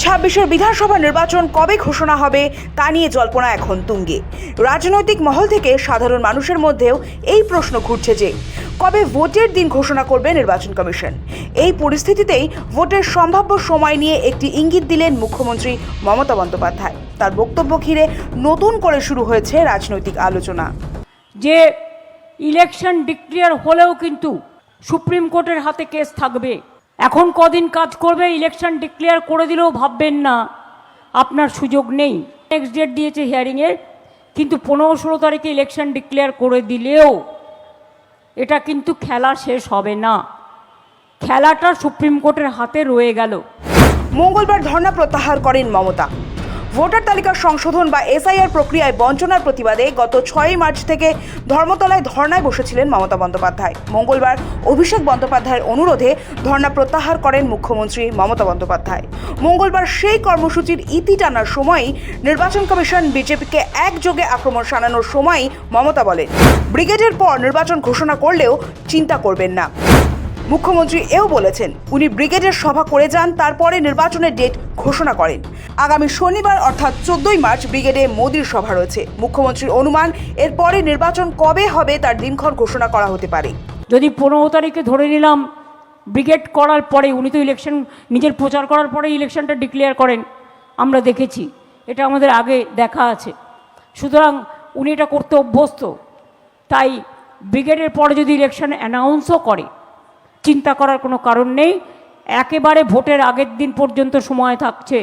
২৬-এর বিধানসভা নির্বাচন কবে ঘোষণা হবে তা নিয়ে জল্পনা এখন তুঙ্গে। রাজনৈতিক মহল থেকে সাধারণ মানুষের মধ্যেও এই প্রশ্ন ঘুরছে যে কবে ভোটের দিন ঘোষণা করবে নির্বাচন কমিশন। এই পরিস্থিতিতেই ভোটের সম্ভাব্য সময় নিয়ে একটি ইঙ্গিত দিলেন মুখ্যমন্ত্রী মমতা বন্দ্যোপাধ্যায়। তার বক্তব্য ঘিরে নতুন করে শুরু হয়েছে রাজনৈতিক আলোচনা। যে ইলেকশন ডিক্লেয়ার হলেও কিন্তু সুপ্রিম কোর্টের হাতে কেস থাকবে। এখন কদিন কাজ করবে, ইলেকশন ডিক্লেয়ার করে দিলেও ভাববেন না আপনার সুযোগ নেই। নেক্সট ডেট দিয়েছে হিয়ারিংয়ের, কিন্তু 15-16 তারিখে ইলেকশন ডিক্লেয়ার করে দিলেও এটা কিন্তু খেলা শেষ হবে না। খেলাটা সুপ্রিম কোর্টের হাতে রয়ে গেল। মঙ্গলবার ধর্ণা প্রত্যাহার করেন মমতা। ভোটার তালিকা সংশোধন বা এসআইআর প্রক্রিয়ায় বঞ্চনার প্রতিবাদে গত 6 মার্চ থেকে ধর্মতলায় ধর্নায় বসেছিলেন মমতা বন্দ্যোপাধ্যায়। মঙ্গলবার অভিষেক বন্দ্যোপাধ্যায়ের অনুরোধে ধর্না প্রত্যাহার করেন মুখ্যমন্ত্রী মমতা বন্দ্যোপাধ্যায়। মঙ্গলবার সেই কর্মসূচির ইতি টানার সময়ই নির্বাচন কমিশন বিজেপিকে একযোগে আক্রমণ শানানোর সময়ই মমতা বলেন, ব্রিগেডের পর নির্বাচন ঘোষণা করলেও চিন্তা করবেন না। মুখ্যমন্ত্রী এও বলেছেন, উনি ব্রিগেডের সভা করে যান, তারপরে নির্বাচনের ডেট ঘোষণা করেন। আগামী শনিবার অর্থাৎ 14 মার্চ ব্রিগেডে মোদির সভা রয়েছে। মুখ্যমন্ত্রীর অনুমান এরপরে নির্বাচন কবে হবে তার দিনক্ষণ ঘোষণা করা হতে পারে। যদি 15 তারিখে ধরে নিলাম ব্রিগেড করার পরে, উনি তো ইলেকশন নিজের প্রচার করার পরে ইলেকশনটা ডিক্লেয়ার করেন, আমরা দেখেছি, এটা আমাদের আগে দেখা আছে। সুতরাং উনি এটা করতে অভ্যস্ত। তাই ব্রিগেডের পরে যদি ইলেকশন অ্যানাউন্সও করে, চিন্তা করার কোনো কারণ নেই। একেবারে ভোটের আগের দিন পর্যন্ত সময় থাকছে।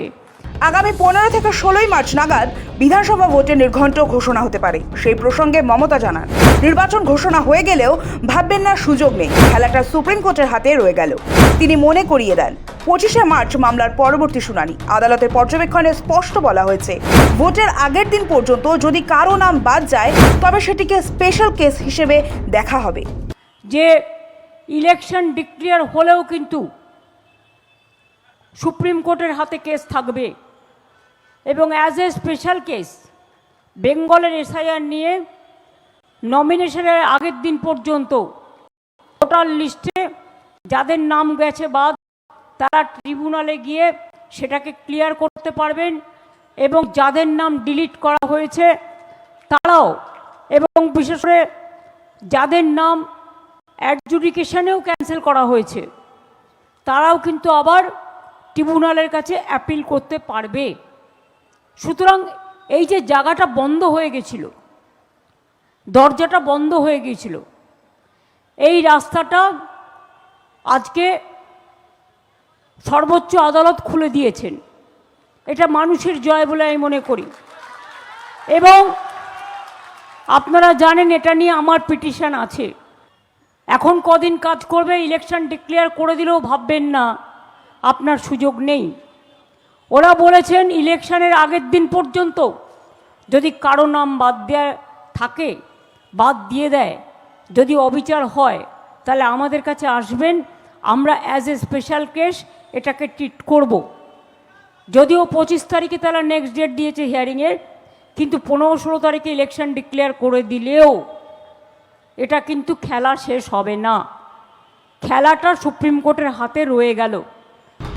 আগামী 15 থেকে 16 মার্চ নাগাদ বিধানসভা ভোটের নির্ঘণ্ট ঘোষণা হতে পারে। সেই প্রসঙ্গে মমতা জানান, নির্বাচন ঘোষণা হয়ে গেলেও ভাববেন না সুযোগ নেই, খেলাটা সুপ্রিম কোর্টের হাতে রয়ে গেল। তিনি মনে করিয়ে দেন, 25 মার্চ মামলার পরবর্তী শুনানি। আদালতের পর্যবেক্ষণে স্পষ্ট বলা হয়েছে, ভোটের আগের দিন পর্যন্ত যদি কারো নাম বাদ যায় তবে সেটিকে স্পেশাল কেস হিসেবে দেখা হবে। যে ইলেকশন ডিক্লেয়ার হলেও কিন্তু সুপ্রিম কোর্টের হাতে কেস থাকবে এবং অ্যাজ এ স্পেশাল কেস বেঙ্গলের এসআইআর নিয়ে নমিনেশনের আগের দিন পর্যন্ত ভোটার লিস্টে যাদের নাম গেছে বাদ, তারা ট্রিব্যুনালে গিয়ে সেটাকে ক্লিয়ার করতে পারবেন এবং যাদের নাম ডিলিট করা হয়েছে তারাও, এবং বিশেষ করে যাদের নাম অ্যাডজুডিকেশনেও ক্যান্সেল করা হয়েছে তারাও কিন্তু আবার ট্রিব্যুনালের কাছে অ্যাপিল করতে পারবে। সুতরাং এই যে জায়গাটা বন্ধ হয়ে গেছিল, দরজাটা বন্ধ হয়ে গিয়েছিল, এই রাস্তাটা আজকে সর্বোচ্চ আদালত খুলে দিয়েছেন। এটা মানুষের জয় বলে আমি মনে করি। এবং আপনারা জানেন এটা নিয়ে আমার পিটিশন আছে। এখন কদিন কাজ করবে, ইলেকশন ডিক্লেয়ার করে দিলেও ভাববেন না আপনার সুযোগ নেই। ওরা বলেছেন ইলেকশনের আগের দিন পর্যন্ত যদি কারো নাম বাদ দেওয়া থাকে, বাদ দিয়ে দেয়, যদি অবিচার হয় তাহলে আমাদের কাছে আসবেন, আমরা অ্যাজ এ স্পেশাল কেস এটাকে ট্রিট করব। যদিও 25 তারিখে তারা নেক্সট ডেট দিয়েছে হিয়ারিংয়ের, কিন্তু 15-16 তারিখে ইলেকশন ডিক্লেয়ার করে দিলেও এটা কিন্তু খেলা শেষ হবে না। খেলাটা সুপ্রিম কোর্টের হাতে রয়ে গেল।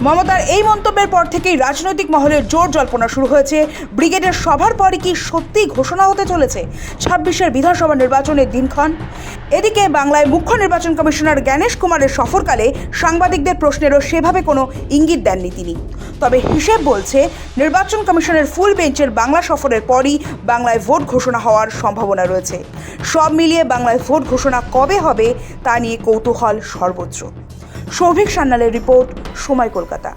মমতার এই মন্তব্যের পর থেকেই রাজনৈতিক মহলের জোর জল্পনা শুরু হয়েছে, ব্রিগেডের সভার পরে কি সত্যিই ঘোষণা হতে চলেছে 26-এর বিধানসভা নির্বাচনের দিনক্ষণ। এদিকে বাংলায় মুখ্য নির্বাচন কমিশনার জ্ঞানেশ কুমারের সফরকালে সাংবাদিকদের প্রশ্নেরও সেভাবে কোনো ইঙ্গিত দেননি তিনি। তবে হিসেব বলছে, নির্বাচন কমিশনের ফুল বেঞ্চের বাংলা সফরের পরই বাংলায় ভোট ঘোষণা হওয়ার সম্ভাবনা রয়েছে। সব মিলিয়ে বাংলায় ভোট ঘোষণা কবে হবে তা নিয়ে কৌতূহল সর্বোচ্চ। সৌভিক সান্যালের রিপোর্ট, সময়, কলকাতা।